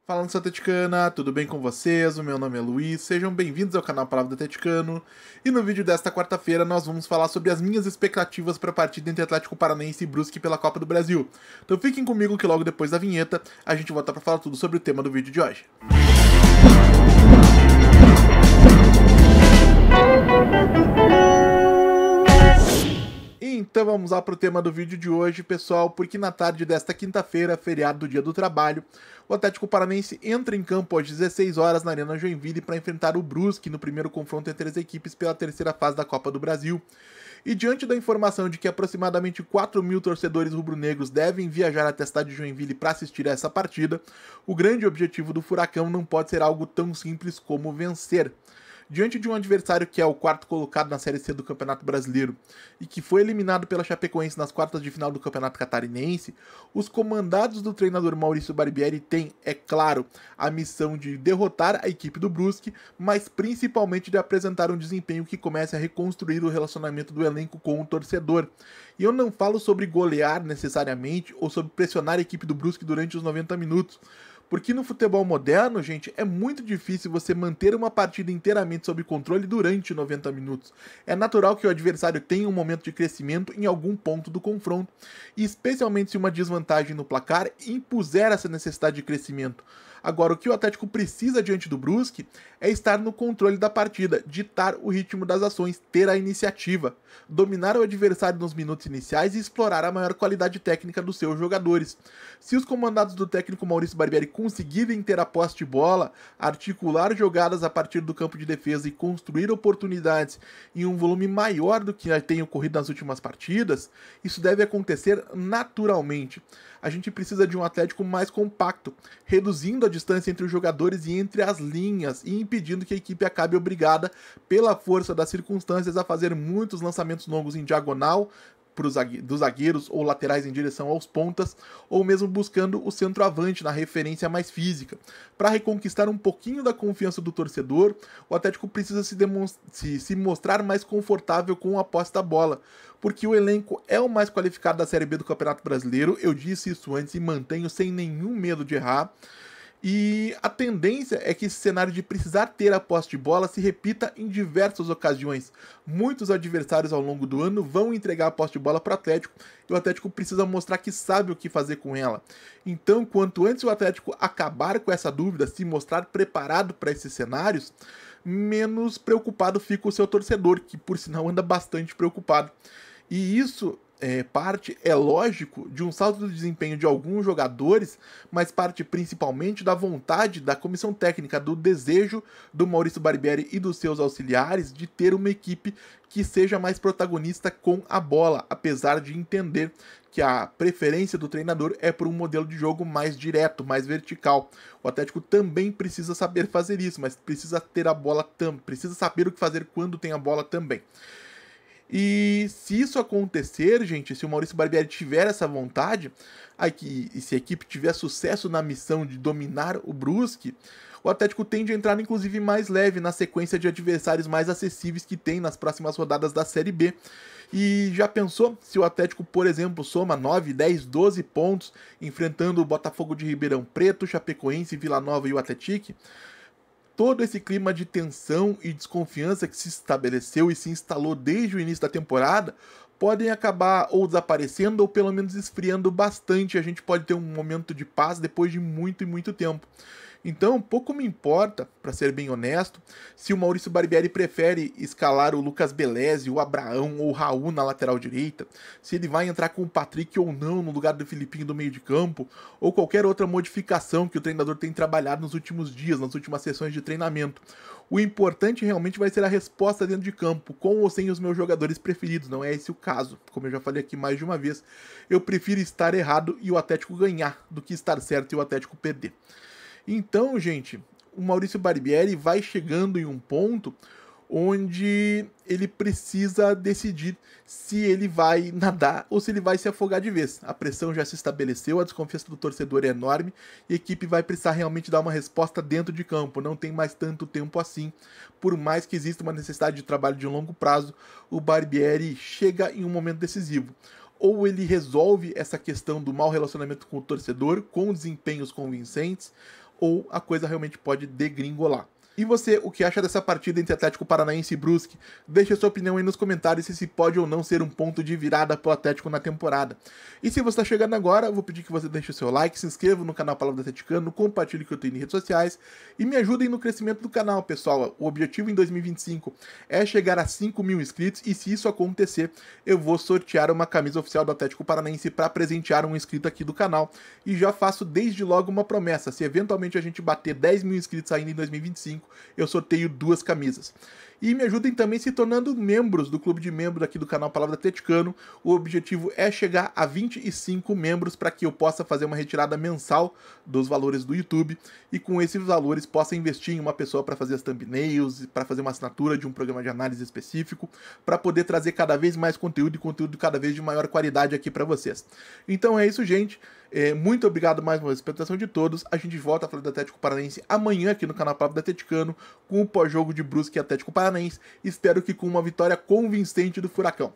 Fala, nação atleticana, tudo bem com vocês? O meu nome é Luiz, sejam bem-vindos ao canal Palavra do Atleticano. E no vídeo desta quarta-feira nós vamos falar sobre as minhas expectativas para a partida entre Atlético Paranaense e Brusque pela Copa do Brasil. Então fiquem comigo que logo depois da vinheta a gente volta para falar tudo sobre o tema do vídeo de hoje. Então vamos lá para o tema do vídeo de hoje, pessoal, porque na tarde desta quinta-feira, feriado do Dia do Trabalho, o Atlético Paranaense entra em campo às 16 horas na Arena Joinville para enfrentar o Brusque no primeiro confronto entre as equipes pela terceira fase da Copa do Brasil. E diante da informação de que aproximadamente 4 mil torcedores rubro-negros devem viajar até a cidade de Joinville para assistir a essa partida, o grande objetivo do Furacão não pode ser algo tão simples como vencer. Diante de um adversário que é o quarto colocado na Série C do Campeonato Brasileiro e que foi eliminado pela Chapecoense nas quartas de final do Campeonato Catarinense, os comandados do treinador Maurício Barbieri têm, é claro, a missão de derrotar a equipe do Brusque, mas principalmente de apresentar um desempenho que comece a reconstruir o relacionamento do elenco com o torcedor. E eu não falo sobre golear necessariamente ou sobre pressionar a equipe do Brusque durante os 90 minutos, porque no futebol moderno, gente, é muito difícil você manter uma partida inteiramente sob controle durante 90 minutos. É natural que o adversário tenha um momento de crescimento em algum ponto do confronto, e especialmente se uma desvantagem no placar impuser essa necessidade de crescimento. Agora, o que o Atlético precisa diante do Brusque é estar no controle da partida, ditar o ritmo das ações, ter a iniciativa, dominar o adversário nos minutos iniciais e explorar a maior qualidade técnica dos seus jogadores. Se os comandados do técnico Maurício Barbieri conseguirem ter a posse de bola, articular jogadas a partir do campo de defesa e construir oportunidades em um volume maior do que tem ocorrido nas últimas partidas, isso deve acontecer naturalmente. A gente precisa de um Atlético mais compacto, reduzindo a distância entre os jogadores e entre as linhas e impedindo que a equipe acabe obrigada, pela força das circunstâncias, a fazer muitos lançamentos longos em diagonal dos zagueiros ou laterais em direção aos pontas, ou mesmo buscando o centroavante na referência mais física. Para reconquistar um pouquinho da confiança do torcedor, o Atlético precisa se mostrar mais confortável com a posse da bola, porque o elenco é o mais qualificado da Série B do Campeonato Brasileiro, eu disse isso antes e mantenho sem nenhum medo de errar. E a tendência é que esse cenário de precisar ter a posse de bola se repita em diversas ocasiões. Muitos adversários ao longo do ano vão entregar a posse de bola para o Atlético e o Atlético precisa mostrar que sabe o que fazer com ela. Então, quanto antes o Atlético acabar com essa dúvida, se mostrar preparado para esses cenários, menos preocupado fica o seu torcedor, que por sinal anda bastante preocupado. E isso parte, é lógico, de um salto de desempenho de alguns jogadores, mas parte principalmente da vontade da comissão técnica, do desejo do Maurício Barbieri e dos seus auxiliares de ter uma equipe que seja mais protagonista com a bola, apesar de entender que a preferência do treinador é por um modelo de jogo mais direto, mais vertical. O Atlético também precisa saber fazer isso, mas precisa ter a bola precisa saber o que fazer quando tem a bola também. E se isso acontecer, gente, se o Maurício Barbieri tiver essa vontade, e se a equipe tiver sucesso na missão de dominar o Brusque, o Atlético tende a entrar inclusive mais leve na sequência de adversários mais acessíveis que tem nas próximas rodadas da Série B. E já pensou se o Atlético, por exemplo, soma 9, 10, 12 pontos enfrentando o Botafogo de Ribeirão Preto, Chapecoense, Vila Nova e o Atlético? Todo esse clima de tensão e desconfiança que se estabeleceu e se instalou desde o início da temporada podem acabar ou desaparecendo ou pelo menos esfriando bastante. A gente pode ter um momento de paz depois de muito e muito tempo. Então, pouco me importa, para ser bem honesto, se o Maurício Barbieri prefere escalar o Lucas Belezi, o Abraão ou o Raul na lateral direita, se ele vai entrar com o Patrick ou não no lugar do Filipinho do meio de campo, ou qualquer outra modificação que o treinador tem trabalhado nos últimos dias, nas últimas sessões de treinamento. O importante realmente vai ser a resposta dentro de campo, com ou sem os meus jogadores preferidos, não é esse o caso. Como eu já falei aqui mais de uma vez, eu prefiro estar errado e o Atlético ganhar do que estar certo e o Atlético perder. Então, gente, o Maurício Barbieri vai chegando em um ponto onde ele precisa decidir se ele vai nadar ou se ele vai se afogar de vez. A pressão já se estabeleceu, a desconfiança do torcedor é enorme e a equipe vai precisar realmente dar uma resposta dentro de campo. Não tem mais tanto tempo assim. Por mais que exista uma necessidade de trabalho de longo prazo, o Barbieri chega em um momento decisivo. Ou ele resolve essa questão do mau relacionamento com o torcedor, com desempenhos convincentes, ou a coisa realmente pode degringolar. E você, o que acha dessa partida entre Atlético Paranaense e Brusque? Deixe sua opinião aí nos comentários se pode ou não ser um ponto de virada pro Atlético na temporada. E se você está chegando agora, eu vou pedir que você deixe o seu like, se inscreva no canal Palavra Atleticano, compartilhe o que eu tenho em redes sociais e me ajudem no crescimento do canal, pessoal. O objetivo em 2025 é chegar a 5.000 inscritos e se isso acontecer, eu vou sortear uma camisa oficial do Atlético Paranaense para presentear um inscrito aqui do canal. E já faço desde logo uma promessa, se eventualmente a gente bater 10.000 inscritos ainda em 2025, eu sorteio 2 camisas. E me ajudem também se tornando membros do clube de membros aqui do canal Palavra Atleticano. O objetivo é chegar a 25 membros para que eu possa fazer uma retirada mensal dos valores do YouTube e com esses valores possa investir em uma pessoa para fazer as thumbnails, para fazer uma assinatura de um programa de análise específico, para poder trazer cada vez mais conteúdo e conteúdo cada vez de maior qualidade aqui para vocês. Então é isso, gente. Muito obrigado mais uma vez pela atenção de todos. A gente volta a falar do Atlético Paranaense amanhã aqui no canal Palavra Atleticano com o pós-jogo de Brusque e Atlético Paranaense. Espero que com uma vitória convincente do Furacão.